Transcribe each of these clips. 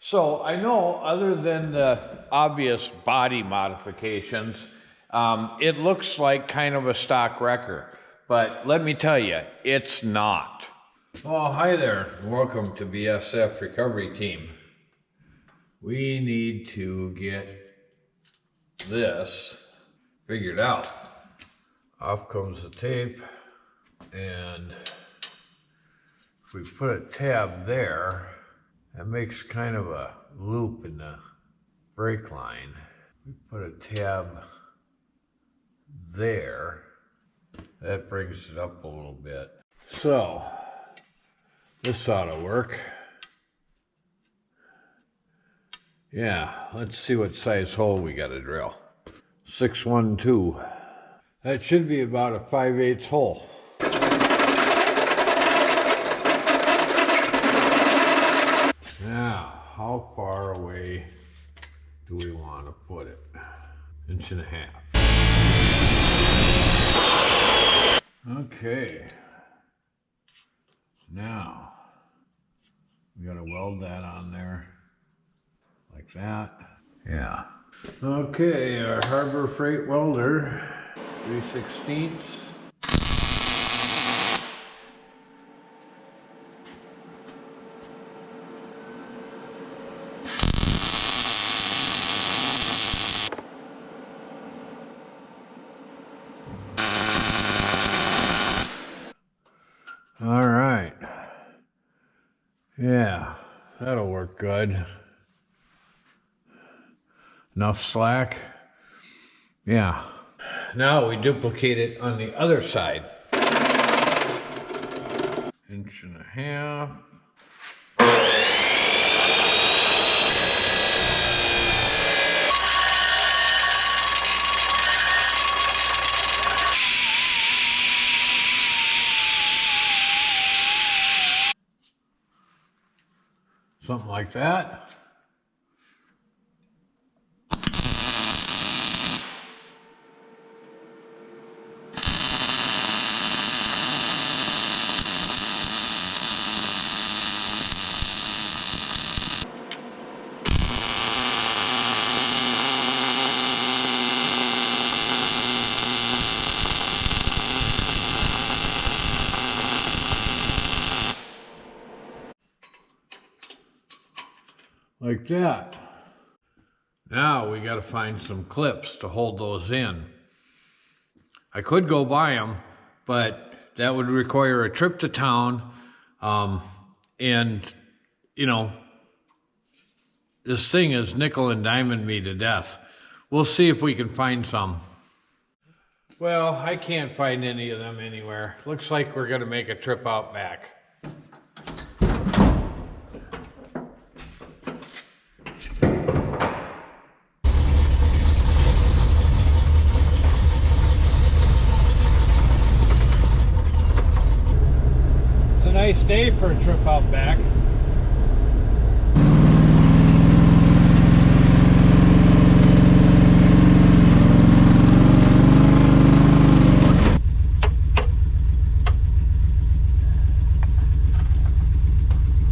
So I know other than the obvious body modifications, it looks like kind of a stock wrecker, but let me tell you, it's not. Oh, hi there. Welcome to BSF Recovery Team. We need to get this figured out. Off comes the tape, and if we put a tab there, that makes kind of a loop in the brake line. We put a tab there, that brings it up a little bit. So, this ought to work. Yeah, let's see what size hole we got to drill. 612. That should be about a 5/8 hole. Now, how far away do we want to put it? 1.5 inches. Okay. Now, we gotta weld that on there. Like that. Yeah. Okay, our Harbor Freight welder, 3/16. All right. Yeah, that'll work good. Enough slack. Yeah. Now we duplicate it on the other side. 1.5 inches. Something like that. Like that. Now we got to find some clips to hold those in. I could go buy them, but that would require a trip to town. And, you know, this thing is nickel and diamond me to death. We'll see if we can find some. Well, I can't find any of them anywhere. Looks like we're going to make a trip out back. Nice day for a trip out back.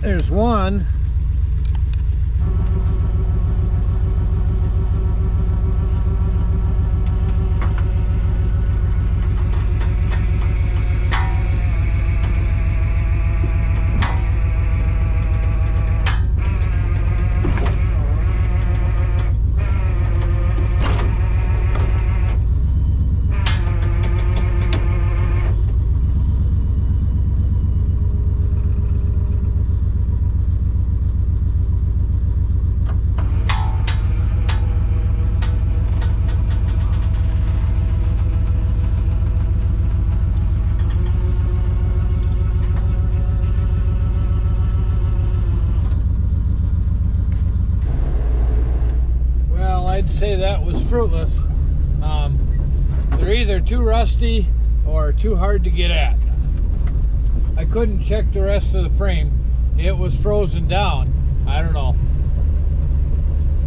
There's one. Say that was fruitless. They're either too rusty or too hard to get at. I couldn't check the rest of the frame. It was frozen down. I don't know.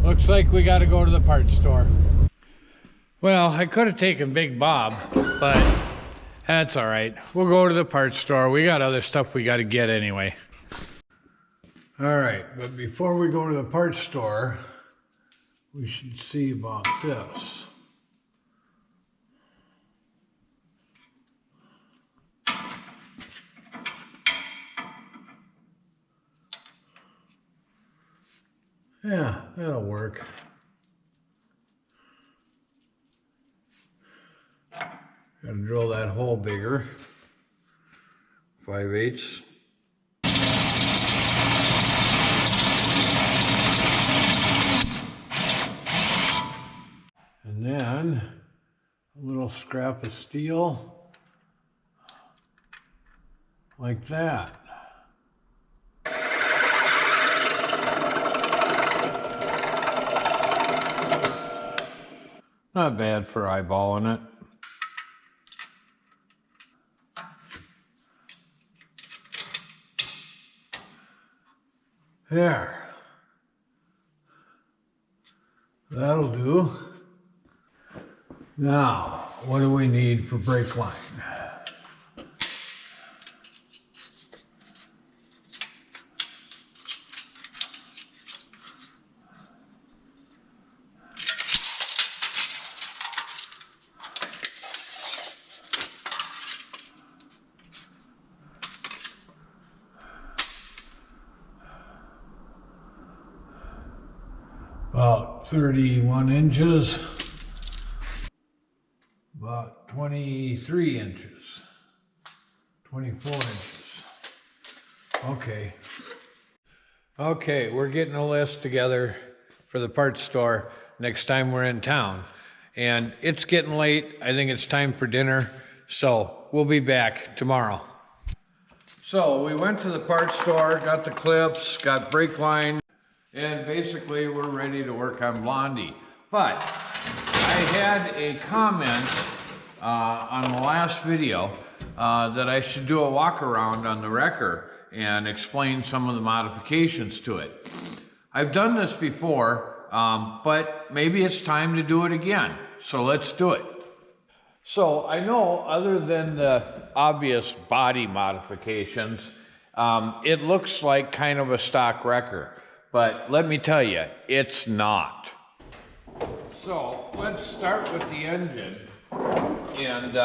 Looks like we got to go to the parts store. Well, I could have taken Big Bob, but that's all right. We'll go to the parts store. We got other stuff we got to get anyway. All right, but before we go to the parts store, we should see about this. Yeah, that'll work. Gotta drill that hole bigger. 5/8. And then a little scrap of steel like that. Not bad for eyeballing it. There. That'll do. Now, what do we need for brake line? About 31 inches, about 23 inches, 24 inches. Okay, we're getting a list together for the parts store next time we're in town. And it's getting late. I think it's time for dinner. So we'll be back tomorrow. So we went to the parts store, got the clips, got brake line, and basically we're ready to work on Blondie. But I had a comment on the last video that I should do a walk around on the wrecker and explain some of the modifications to it. I've done this before, but maybe it's time to do it again. So let's do it. So I know other than the obvious body modifications, it looks like kind of a stock wrecker. But let me tell you, it's not. So let's start with the engine. And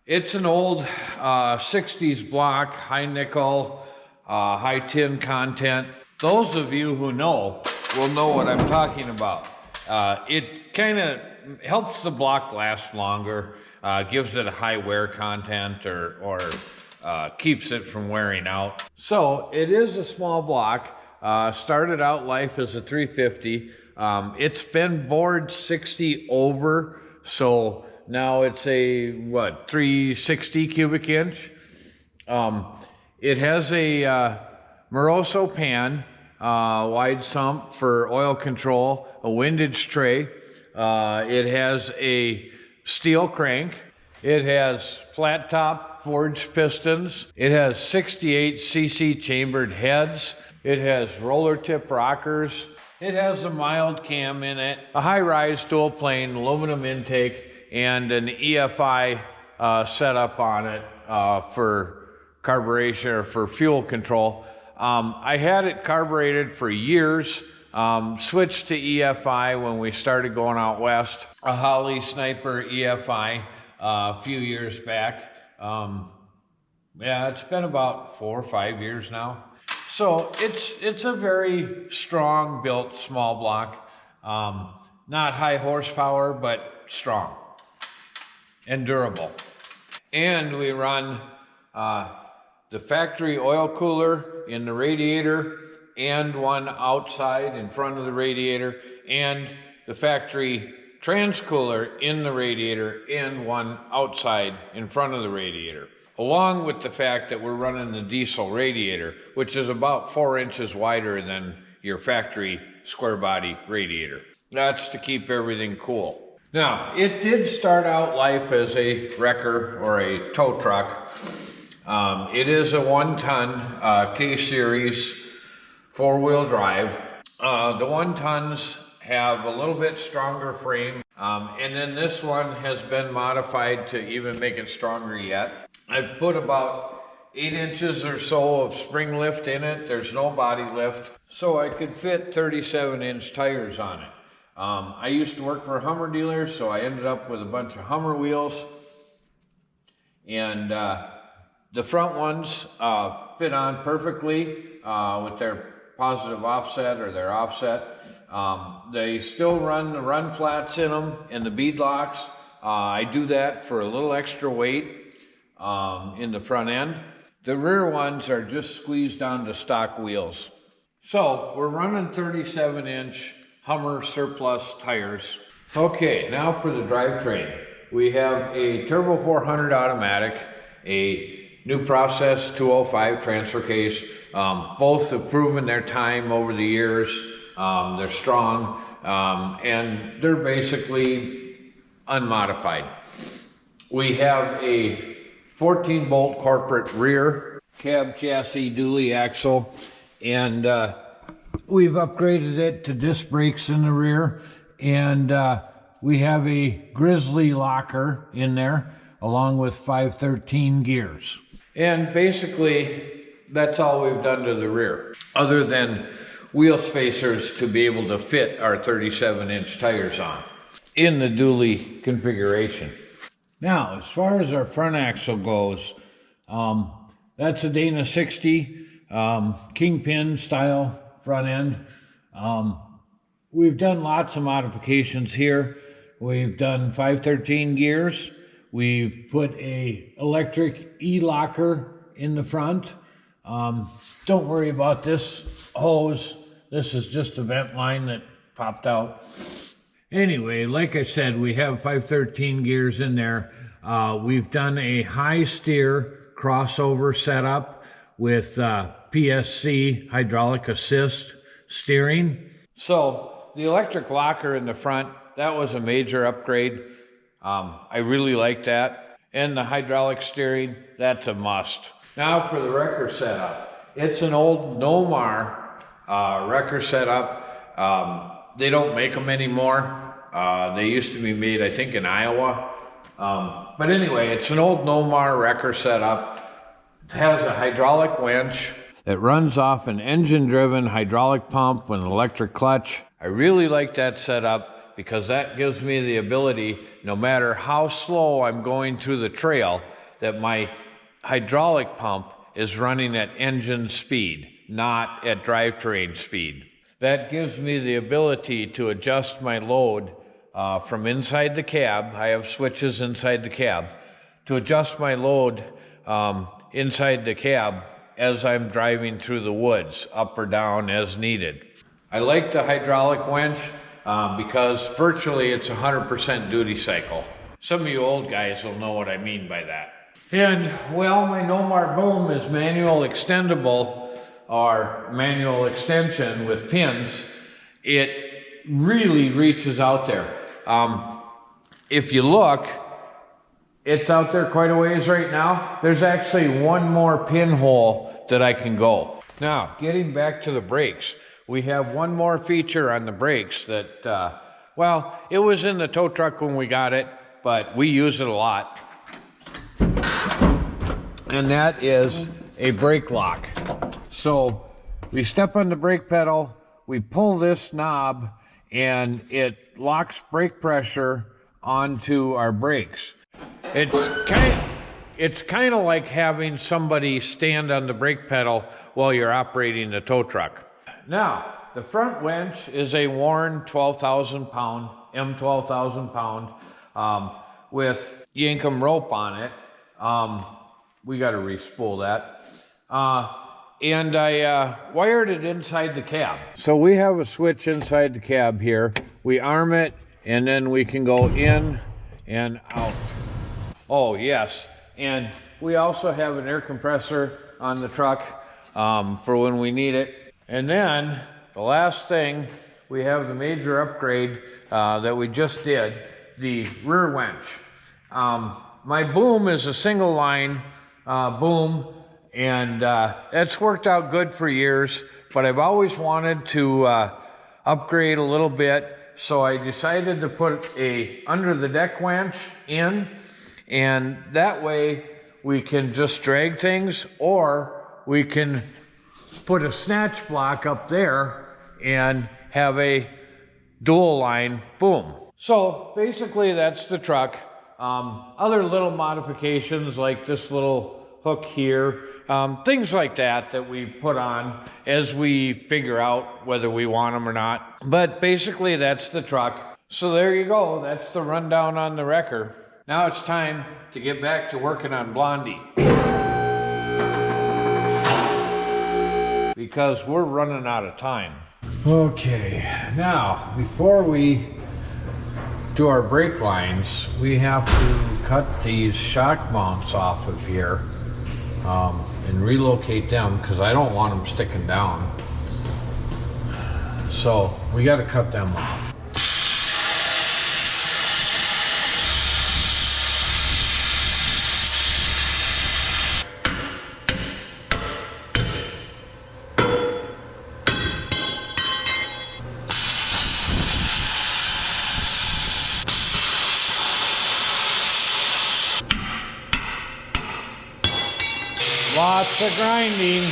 it's an old 60s block, high nickel, high tin content. Those of you who know will know what I'm talking about. It kind of helps the block last longer, gives it a high wear content or keeps it from wearing out. So it is a small block. Started out life as a 350. It's been bored 60 over, so now it's a, 360 cubic inch. It has a Moroso pan, wide sump for oil control, a windage tray. It has a steel crank. It has flat top forged pistons. It has 68 cc chambered heads. It has roller tip rockers. It has a mild cam in it, a high-rise dual plane aluminum intake, and an EFI setup on it for carburation or for fuel control. I had it carbureted for years, switched to EFI when we started going out west, a Holly Sniper EFI a few years back. Yeah, it's been about 4 or 5 years now. So it's a very strong built small block, not high horsepower, but strong and durable. And we run the factory oil cooler in the radiator and one outside in front of the radiator, and the factory transcooler in the radiator and one outside in front of the radiator. Along with the fact that we're running the diesel radiator, which is about 4 inches wider than your factory square body radiator. That's to keep everything cool. Now, it did start out life as a wrecker or a tow truck. It is a 1-ton K-Series 4-wheel drive. The 1-tons have a little bit stronger frame, and then this one has been modified to even make it stronger yet. I've put about 8 inches or so of spring lift in it. There's no body lift. So I could fit 37-inch tires on it. I used to work for a Hummer dealer, so I ended up with a bunch of Hummer wheels. And the front ones fit on perfectly with their positive offset or their offset. They still run the run flats in them and the bead locks. I do that for a little extra weight in the front end. The rear ones are just squeezed down to stock wheels. So we're running 37-inch Hummer surplus tires. Okay, now for the drivetrain. We have a Turbo 400 automatic, a new process 205 transfer case. Both have proven their time over the years. They're strong, and they're basically unmodified. We have a 14-bolt corporate rear cab chassis dually axle, and we've upgraded it to disc brakes in the rear, and we have a Grizzly locker in there along with 513 gears. And basically that's all we've done to the rear, other than wheel spacers to be able to fit our 37-inch tires on in the dually configuration. Now, as far as our front axle goes, that's a Dana 60 kingpin style front end. We've done lots of modifications here. We've done 513 gears. We've put a electric e-locker in the front. Don't worry about this hose. This is just a vent line that popped out. Anyway, like I said, we have 513 gears in there. We've done a high steer crossover setup with PSC hydraulic assist steering. So the electric locker in the front, that was a major upgrade. I really like that. And the hydraulic steering, that's a must. Now for the wrecker setup. It's an old Nomar wrecker setup. They don't make them anymore. They used to be made, I think, in Iowa. But anyway, it's an old Nomar wrecker setup. It has a hydraulic winch that runs off an engine-driven hydraulic pump with an electric clutch. I really like that setup because that gives me the ability, no matter how slow I'm going through the trail, that my hydraulic pump is running at engine speed, not at drivetrain speed. That gives me the ability to adjust my load from inside the cab. I have switches inside the cab to adjust my load inside the cab as I'm driving through the woods, up or down as needed. I like the hydraulic winch because virtually it's 100% duty cycle. Some of you old guys will know what I mean by that. And, well, my Nomar boom is manual extendable, or manual extension with pins. It really reaches out there. If you look, it's out there quite a ways right now. There's actually one more pinhole that I can go. Now, getting back to the brakes, we have one more feature on the brakes that, well, it was in the tow truck when we got it, but we use it a lot. And that is a brake lock. So we step on the brake pedal, we pull this knob, and it locks brake pressure onto our brakes. It's kind of like having somebody stand on the brake pedal while you're operating the tow truck. Now, the front winch is a worn 12,000 pound, M12,000 pound, with Yankum rope on it. We got to re-spool that. And I wired it inside the cab. So we have a switch inside the cab here. We arm it, and then we can go in and out. Oh, yes. And we also have an air compressor on the truck for when we need it. And then the last thing, we have the major upgrade that we just did, the rear winch. My boom is a single line boom, and that's worked out good for years, but I've always wanted to upgrade a little bit, so I decided to put a under the deck winch in, and that way we can just drag things, or we can put a snatch block up there and have a dual line boom. So basically that's the truck. Other little modifications like this little hook here, things like that we put on as we figure out whether we want them or not. But basically that's the truck. So there you go, that's the rundown on the wrecker. Now it's time to get back to working on Blondie, because we're running out of time. Okay, now before we do our brake lines, we have to cut these shock mounts off of here and relocate them, because I don't want them sticking down. So we got to cut them off. Lots of grinding.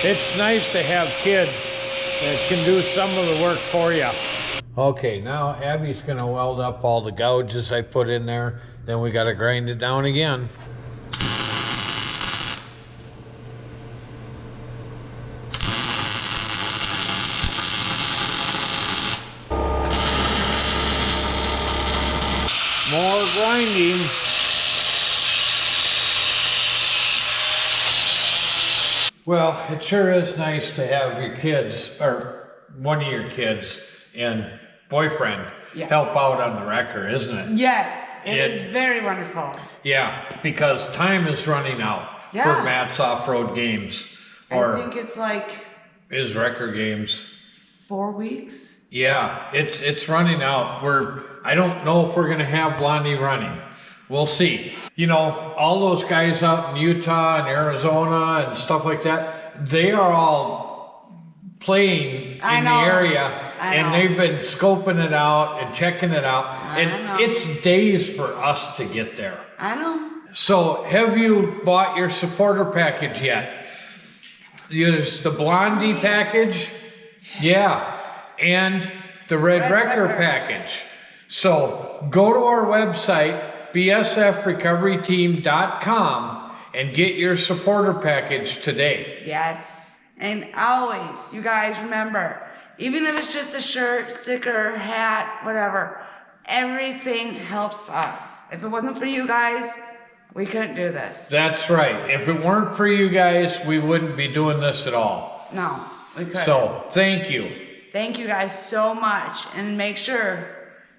It's nice to have kids that can do some of the work for you. Okay, now Abby's gonna weld up all the gouges I put in there. Then we gotta grind it down again. More grinding. Well, it sure is nice to have your kids, or one of your kids and boyfriend, help out on the wrecker, isn't it? Yes, it is very wonderful. Yeah, because time is running out for Matt's off-road games. Or I think it's like his wrecker games. 4 weeks. Yeah, it's running out. I don't know if we're gonna have Blondie running. We'll see. You know, all those guys out in Utah and Arizona and stuff like that, they are all playing in the area, and they've been scoping it out and checking it out. And it's days for us to get there. I know. So have you bought your supporter package yet? There's the Blondie package. Yeah. And the Red Wrecker package. So go to our website, bsfrecoveryteam.com, and get your supporter package today. Yes. And always, you guys remember, even if it's just a shirt, sticker, hat, whatever, everything helps us. If it wasn't for you guys, we couldn't do this. That's right. If it weren't for you guys, we wouldn't be doing this at all. No, we couldn't. So thank you. Thank you guys so much, and make sure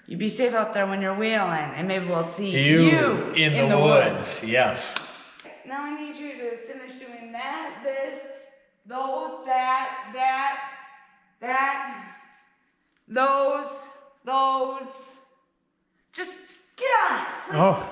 you be safe out there when you're wheeling, and maybe we'll see you in the woods. Yes. Now I need you to finish doing that, this, those, that, those. Just get on it. Oh.